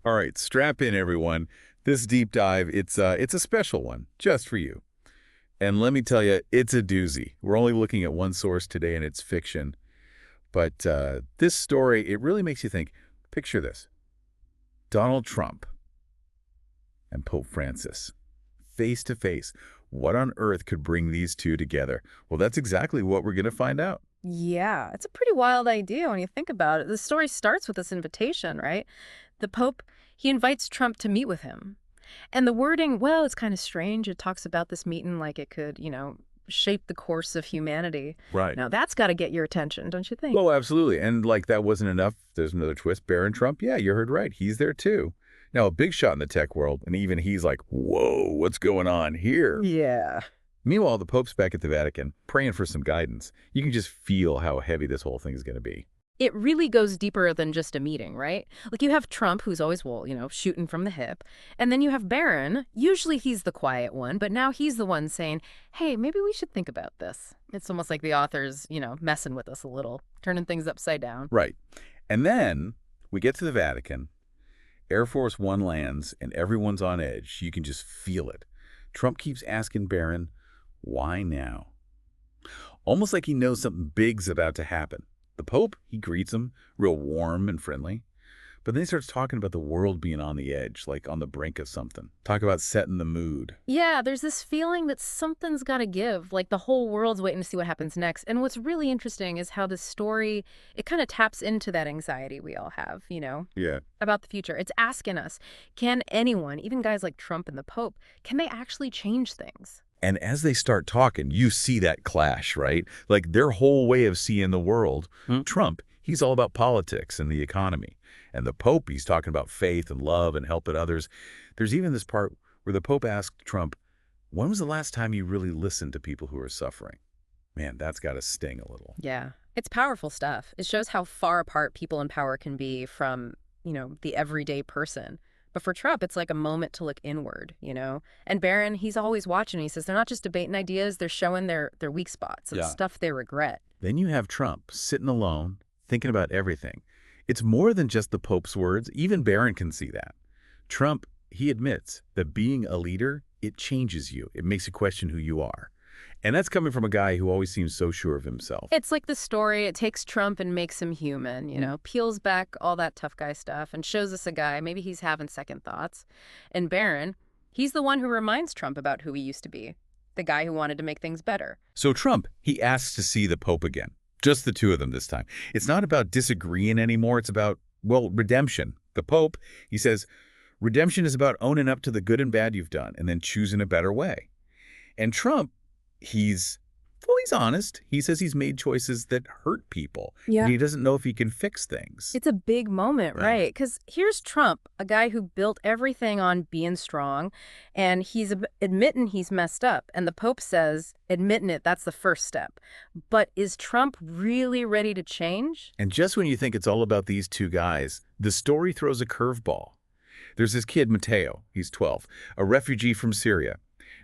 All right, strap in, everyone. This deep dive, it's a special one, just for you. And let me tell you, it's a doozy. We're only looking at one source today, and it's fiction. But this story, it really makes you think. Picture this. Donald Trump and Pope Francis, face to face. What on earth could bring these two together? Well, that's exactly what we're going to find out. Yeah, it's a pretty wild idea when you think about it. The story starts with this invitation, right? The Pope, he invites Trump to meet with him. And the wording, well, it's kind of strange. It talks about this meeting like it could, shape the course of humanity. Right. Now, that's got to get your attention, don't you think? Oh, absolutely. And like that wasn't enough. There's another twist. Barron Trump, yeah, you heard right. He's there too. Now, a big shot in the tech world, and even he's like, whoa, what's going on here? Yeah. Meanwhile, the Pope's back at the Vatican, praying for some guidance. You can just feel how heavy this whole thing is going to be. It really goes deeper than just a meeting, right? Like you have Trump, who's always, well, shooting from the hip. And then you have Barron. Usually he's the quiet one, but now he's the one saying, hey, maybe we should think about this. It's almost like the author's, messing with us a little, turning things upside down. Right. And then we get to the Vatican. Air Force One lands, and everyone's on edge. You can just feel it. Trump keeps asking Barron, why now? Almost like he knows something big's about to happen. The Pope, he greets him, real warm and friendly. But then he starts talking about the world being on the edge, like on the brink of something. Talk about setting the mood. Yeah, there's this feeling that something's got to give, like the whole world's waiting to see what happens next. And what's really interesting is how this story, it kind of taps into that anxiety we all have, Yeah. about the future. It's asking us, can anyone, even guys like Trump and the Pope, can they actually change things? And as they start talking, you see that clash, right? Like their whole way of seeing the world. Trump, he's all about politics and the economy. And the Pope, he's talking about faith and love and helping others. There's even this part where the Pope asked Trump, when was the last time you really listened to people who are suffering? Man, that's got to sting a little. Yeah, it's powerful stuff. It shows how far apart people in power can be from, the everyday person. But for Trump, it's like a moment to look inward. And Barron, he's always watching. He says they're not just debating ideas, they're showing their weak spots and Yeah. stuff they regret. Then you have Trump sitting alone, thinking about everything. It's more than just the Pope's words. Even Barron can see that. Trump, he admits that being a leader, it changes you. It makes you question who you are. And that's coming from a guy who always seems so sure of himself. It's like the story, it takes Trump and makes him human, peels back all that tough guy stuff and shows us a guy, maybe he's having second thoughts. And Barron, he's the one who reminds Trump about who he used to be, the guy who wanted to make things better. So Trump, he asks to see the Pope again. Just the two of them this time. It's not about disagreeing anymore. It's about, well, redemption. The Pope, he says, redemption is about owning up to the good and bad you've done and then choosing a better way. And Trump, he's honest. He says he's made choices that hurt people. Yeah. And he doesn't know if he can fix things. It's a big moment, Right. right? Because here's Trump, a guy who built everything on being strong, and he's admitting he's messed up. And the Pope says, admitting it, that's the first step. But is Trump really ready to change? And just when you think it's all about these two guys, the story throws a curveball. There's this kid, Mateo. He's 12, a refugee from Syria.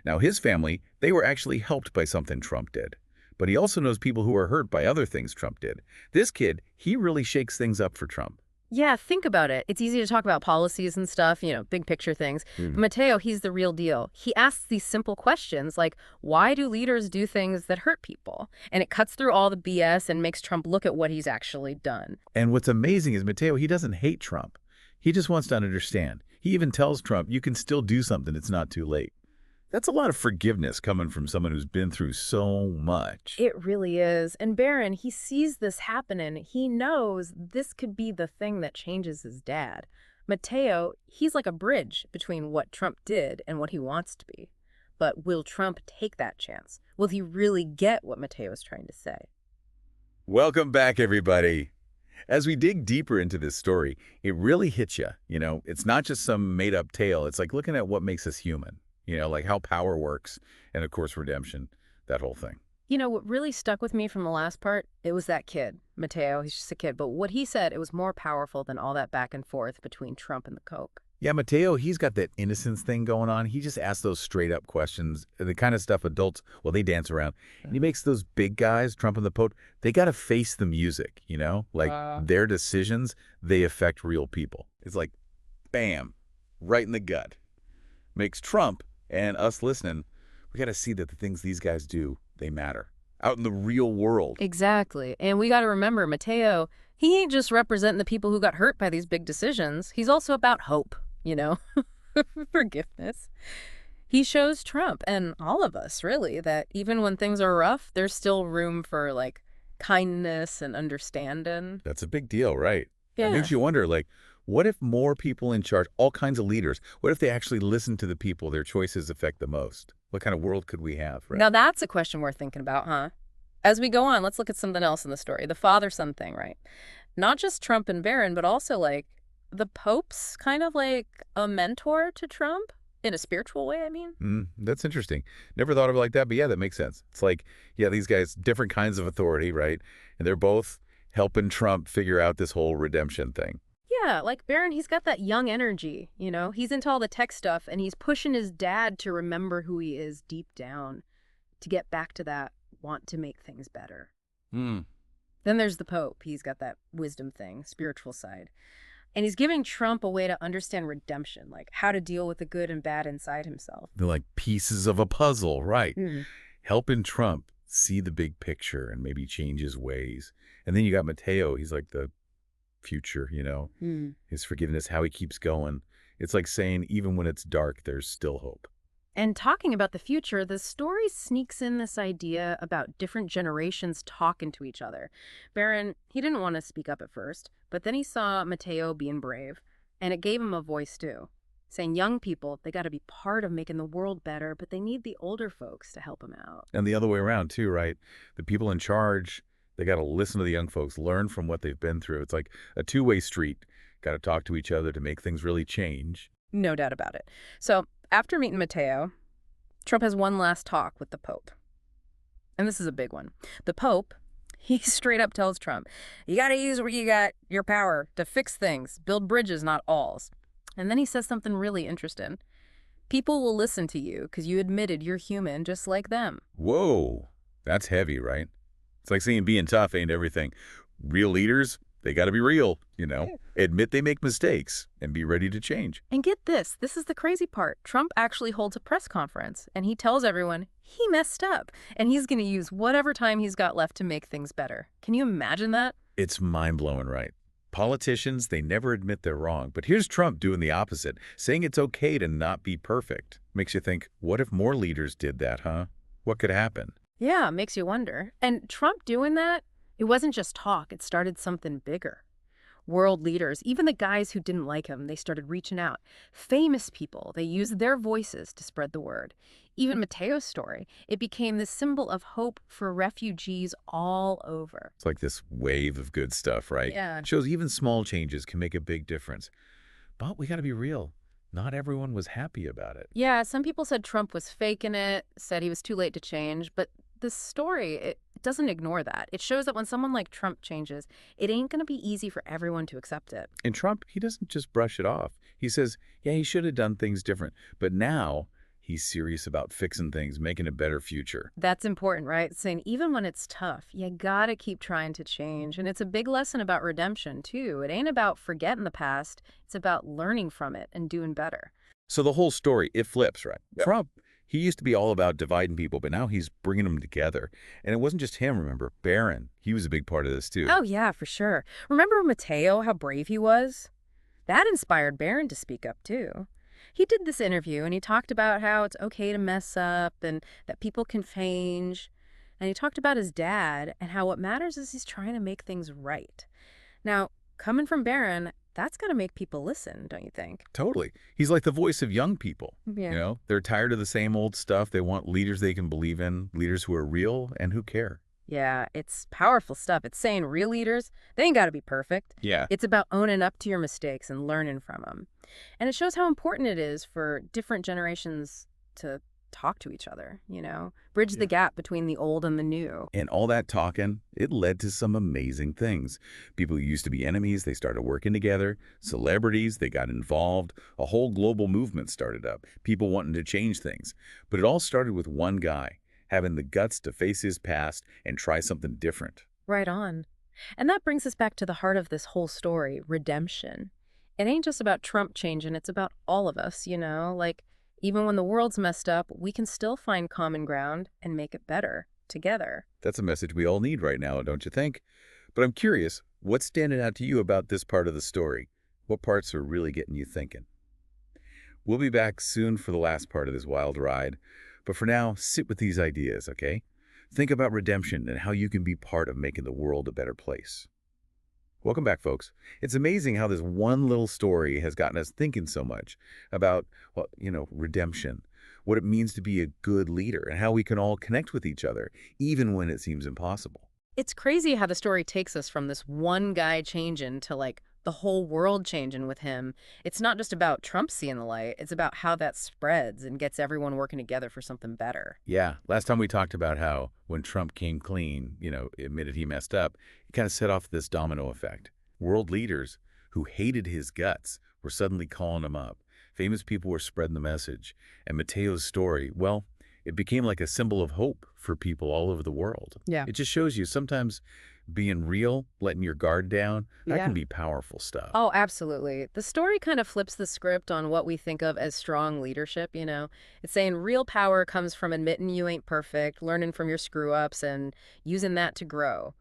Now, his family, they were actually helped by something Trump did. But he also knows people who are hurt by other things Trump did. This kid, he really shakes things up for Trump. Yeah, think about it. It's easy to talk about policies and stuff, big picture things. Mateo, he's the real deal. He asks these simple questions like, why do leaders do things that hurt people? And it cuts through all the BS and makes Trump look at what he's actually done. And what's amazing is Mateo, he doesn't hate Trump. He just wants to understand. He even tells Trump, you can still do something. It's not too late. That's a lot of forgiveness coming from someone who's been through so much. It really is. And Barron, he sees this happening. He knows this could be the thing that changes his dad. Mateo, he's like a bridge between what Trump did and what he wants to be. But will Trump take that chance? Will he really get what Mateo is trying to say? Welcome back, everybody. As we dig deeper into this story, it really hits you. It's not just some made-up tale. It's like looking at what makes us human. Like how power works and, of course, redemption, that whole thing. What really stuck with me from the last part, it was that kid, Mateo. He's just a kid. But what he said, it was more powerful than all that back and forth between Trump and the Coke. Yeah, Mateo, he's got that innocence thing going on. He just asks those straight-up questions, the kind of stuff adults, well, they dance around. And he makes those big guys, Trump and the Pope, they got to face the music, Like their decisions, they affect real people. It's like bam, right in the gut. Makes Trump and us listening, we got to see that the things these guys do, they matter. Out in the real world. Exactly. And we got to remember, Mateo, he ain't just representing the people who got hurt by these big decisions. He's also about hope, you know, forgiveness. He shows Trump and all of us, really, that even when things are rough, there's still room for, like, kindness and understanding. That's a big deal, right? That Yeah. makes you wonder, like, what if more people in charge, all kinds of leaders, what if they actually listen to the people their choices affect the most? What kind of world could we have, right? Now that's a question worth thinking about, huh? As we go on, let's look at something else in the story, the father-son thing, right? Not just Trump and Barron, but also, like, the Pope's kind of like a mentor to Trump in a spiritual way, I mean. That's interesting. Never thought of it like that, but yeah, that makes sense. It's like, yeah, these guys, different kinds of authority, right? And they're both helping Trump figure out this whole redemption thing. Yeah, like Barron, he's got that young energy, you know? He's into all the tech stuff, and he's pushing his dad to remember who he is deep down, to get back to that want to make things better. Hmm. Then there's the Pope. He's got that wisdom thing, spiritual side. And he's giving Trump a way to understand redemption, like how to deal with the good and bad inside himself. They're like pieces of a puzzle, right? Mhm. Helping Trump see the big picture and maybe change his ways. And then you got Mateo. He's like the future, Mm. his forgiveness, how he keeps going. It's like saying, even when it's dark, there's still hope. And talking about the future, the story sneaks in this idea about different generations talking to each other. Barron, he didn't want to speak up at first, but then he saw Mateo being brave, and it gave him a voice too, saying young people, they got to be part of making the world better, but they need the older folks to help them out. And the other way around, too, right? The people in charge, they got to listen to the young folks, learn from what they've been through. It's like a two-way street. Got to talk to each other to make things really change. No doubt about it. So after meeting Mateo, Trump has one last talk with the Pope. And this is a big one. The Pope, he straight up tells Trump, you got to use what you got, your power, to fix things, build bridges, not alls. And then he says something really interesting. People will listen to you because you admitted you're human just like them. Whoa, that's heavy, right? It's like saying being tough ain't everything. Real leaders, they got to be real, admit they make mistakes and be ready to change. And get this is the crazy part. Trump actually holds a press conference and he tells everyone he messed up and he's going to use whatever time he's got left to make things better. Can you imagine that? It's mind-blowing, right? Politicians, they never admit they're wrong. But here's Trump doing the opposite, saying it's okay to not be perfect. Makes you think, what if more leaders did that, huh? What could happen? Yeah, makes you wonder. And Trump doing that, it wasn't just talk, it started something bigger. World leaders, even the guys who didn't like him, they started reaching out. Famous people, they used their voices to spread the word. Even Mateo's story, it became this symbol of hope for refugees all over. It's like this wave of good stuff, right? Yeah. It shows even small changes can make a big difference. But we got to be real. Not everyone was happy about it. Yeah, some people said Trump was faking it, said he was too late to change, but the story, it doesn't ignore that. It shows that when someone like Trump changes, it ain't going to be easy for everyone to accept it. And Trump, he doesn't just brush it off. He says, yeah, he should have done things different. But now he's serious about fixing things, making a better future. That's important, right? Saying even when it's tough, you gotta keep trying to change. And it's a big lesson about redemption, too. It ain't about forgetting the past. It's about learning from it and doing better. So the whole story, it flips, right? Yeah. Trump, he used to be all about dividing people, but now he's bringing them together. And it wasn't just him, remember. Barron, he was a big part of this, too. Oh, yeah, for sure. Remember Mateo, how brave he was? That inspired Barron to speak up, too. He did this interview, and he talked about how it's okay to mess up and that people can change. And he talked about his dad and how what matters is he's trying to make things right. Now, coming from Barron, that's got to make people listen, don't you think? Totally. He's like the voice of young people. Yeah. They're tired of the same old stuff. They want leaders they can believe in, leaders who are real and who care. Yeah, it's powerful stuff. It's saying real leaders, they ain't got to be perfect. Yeah. It's about owning up to your mistakes and learning from them. And it shows how important it is for different generations to talk to each other, bridge the gap between the old and the new. And all that talking, it led to some amazing things. People who used to be enemies, they started working together. Celebrities, they got involved. A whole global movement started up. People wanting to change things. But it all started with one guy having the guts to face his past and try something different. Right on. And that brings us back to the heart of this whole story, redemption. It ain't just about Trump changing, it's about all of us, Like, even when the world's messed up, we can still find common ground and make it better together. That's a message we all need right now, don't you think? But I'm curious, what's standing out to you about this part of the story? What parts are really getting you thinking? We'll be back soon for the last part of this wild ride. But for now, sit with these ideas, okay? Think about redemption and how you can be part of making the world a better place. Welcome back, folks. It's amazing how this one little story has gotten us thinking so much about, well, redemption, what it means to be a good leader, and how we can all connect with each other, even when it seems impossible. It's crazy how the story takes us from this one guy changing to like the whole world changing with him. It's not just about Trump seeing the light, it's about how that spreads and gets everyone working together for something better. Yeah, last time we talked about how when Trump came clean, admitted he messed up, it kind of set off this domino effect. World leaders who hated his guts were suddenly calling him up. Famous people were spreading the message. And Matteo's story, well, it became like a symbol of hope for people all over the world. Yeah. It just shows you sometimes being real, letting your guard down, that Yeah. can be powerful stuff. Oh, absolutely. The story kind of flips the script on what we think of as strong leadership. It's saying real power comes from admitting you ain't perfect, learning from your screw-ups, and using that to grow.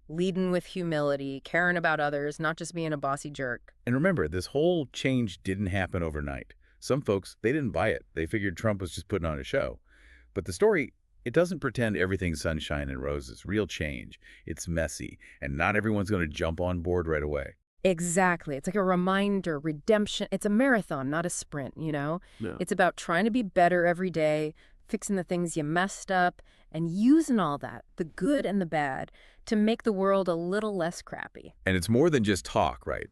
Leading with humility, caring about others, not just being a bossy jerk. And remember, this whole change didn't happen overnight. Some folks, they didn't buy it. They figured Trump was just putting on a show. But the story, it doesn't pretend everything's sunshine and roses. Real change. It's messy, and not everyone's going to jump on board right away. Exactly. It's like a reminder, redemption. It's a marathon, not a sprint. Yeah. It's about trying to be better every day, fixing the things you messed up, and using all that, the good and the bad, to make the world a little less crappy. And it's more than just talk, right?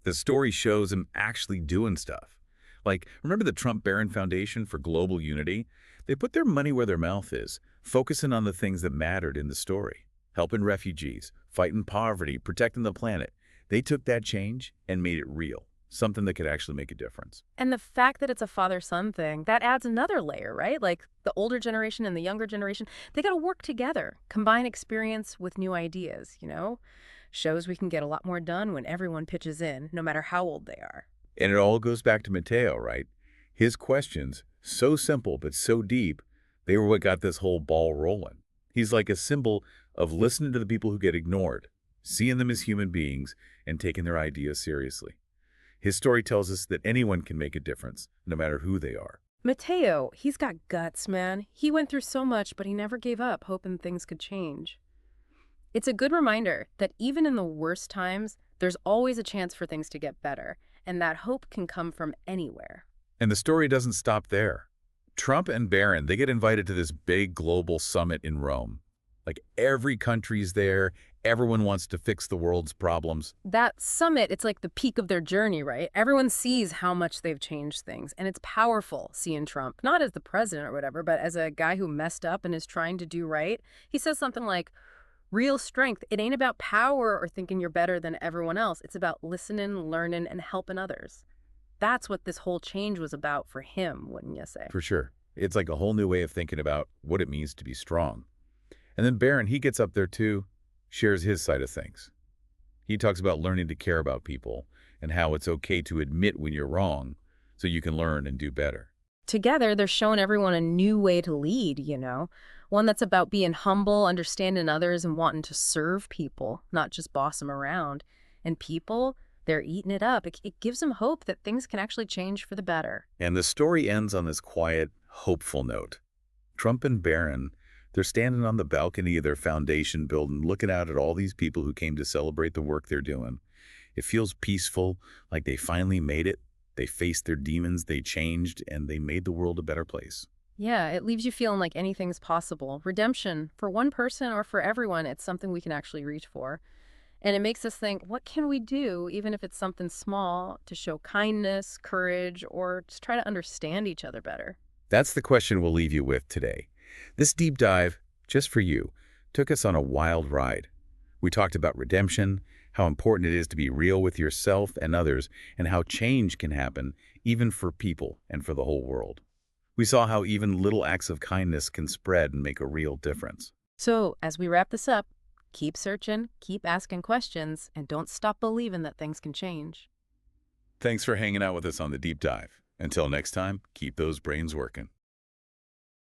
The story shows him actually doing stuff. Like, remember the Trump Barron Foundation for Global Unity? They put their money where their mouth is, focusing on the things that mattered in the story. Helping refugees, fighting poverty, protecting the planet. They took that change and made it real, something that could actually make a difference. And the fact that it's a father-son thing, that adds another layer, right? Like the older generation and the younger generation, they got to work together, combine experience with new ideas. Shows we can get a lot more done when everyone pitches in, no matter how old they are. And it all goes back to Matteo, right? His questions, so simple but so deep, they were what got this whole ball rolling. He's like a symbol of listening to the people who get ignored, seeing them as human beings, and taking their ideas seriously. His story tells us that anyone can make a difference, no matter who they are. Mateo, he's got guts, man. He went through so much, but he never gave up, hoping things could change. It's a good reminder that even in the worst times, there's always a chance for things to get better, and that hope can come from anywhere. And the story doesn't stop there. Trump and Barron, they get invited to this big global summit in Rome. Like every country's there, everyone wants to fix the world's problems. That summit, it's like the peak of their journey, right? Everyone sees how much they've changed things, and it's powerful seeing Trump, not as the president or whatever, but as a guy who messed up and is trying to do right. He says something like, real strength, it ain't about power or thinking you're better than everyone else. It's about listening, learning, and helping others. That's what this whole change was about for him, wouldn't you say? For sure. It's like a whole new way of thinking about what it means to be strong. And then Barron, he gets up there too, shares his side of things. He talks about learning to care about people and how it's okay to admit when you're wrong so you can learn and do better. Together, they're showing everyone a new way to lead. One that's about being humble, understanding others, and wanting to serve people, not just boss them around. And people, they're eating it up. It gives them hope that things can actually change for the better. And the story ends on this quiet, hopeful note. Trump and Barron, they're standing on the balcony of their foundation building, looking out at all these people who came to celebrate the work they're doing. It feels peaceful, like they finally made it. They faced their demons, they changed, and they made the world a better place. Yeah, it leaves you feeling like anything's possible. Redemption, for one person or for everyone, it's something we can actually reach for. And it makes us think, what can we do, even if it's something small, to show kindness, courage, or just try to understand each other better? That's the question we'll leave you with today. This deep dive, just for you, took us on a wild ride. We talked about redemption, how important it is to be real with yourself and others, and how change can happen even for people and for the whole world. We saw how even little acts of kindness can spread and make a real difference. So, as we wrap this up, keep searching, keep asking questions, and don't stop believing that things can change. Thanks for hanging out with us on the deep dive. Until next time, keep those brains working.